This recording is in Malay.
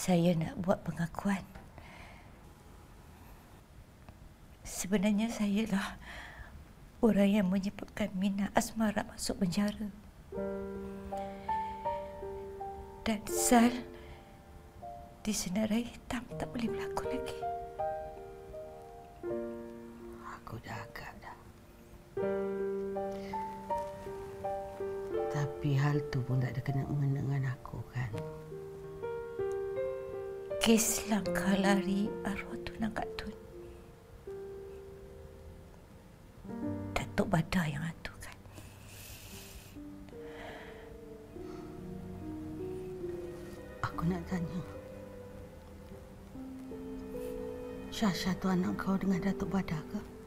Saya nak buat pengakuan. Sebenarnya sayalah orang yang menyebabkan Mina Asmara masuk penjara. Dan Sal disenarai hitam tak boleh berlaku lagi. Aku dah agak dah. Tapi hal tu pun tak ada kena-mengena dengan aku kan. Kes langkah lari arwah tunang Kak Tun. Datuk Badar yang aturkan. Aku nak tanya. Syasha tu anak kau dengan Datuk Badar ke?